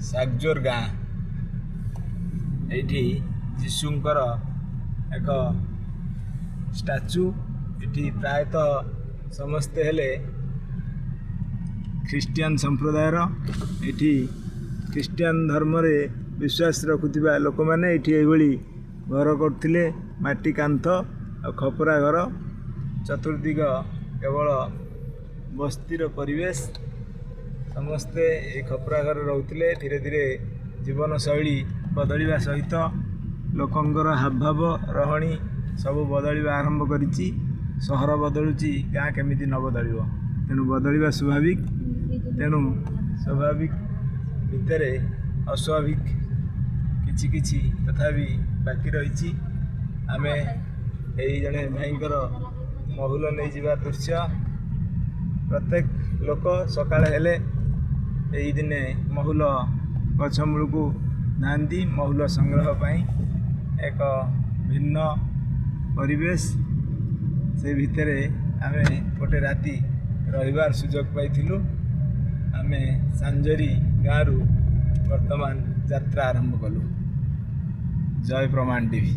सागजोर गाँ एठी जीशुंकर एक स्टाच्यू एठी प्रायतः समस्ते हेले ख्रीस्टियन संप्रदायर एठी ख्रीस्टियन धर्म रे विश्वास रखुथिबा लोक माने एठी एभली घर करथिले माटी कांथ आ खपरा घर चतुर्दिग केवल बस्तीर परिवेश समस्ते ए खपरा घर रहउथिले धीरे धीरे जीवन शैली बदलिबा सहित लोकंकर हावभाव रहणी सब बदलिबा आरंभ करिछि सहर बदलुछि गाँ केमिति न बदलिबो तेणु बदलिबा स्वाभाविक तेणु स्वाभाविक भितर अस्वाभाविक किछि किछि तथापि बाकी रही आमे एई जने भाईंकर महुल नहीं जिबा दृश्य प्रत्येक लोक सकाळ हेले एई दिने महुल गछमूल को नांदी महुल संग्रह पाई एक भिन्न परिवेश से भितरे आमे गोटे राति रहिबार सुजोग पाइथिलु आमे सांजरी गाँव वर्तमान यात्रा आरंभ कलु। जय प्रमाण टीवी।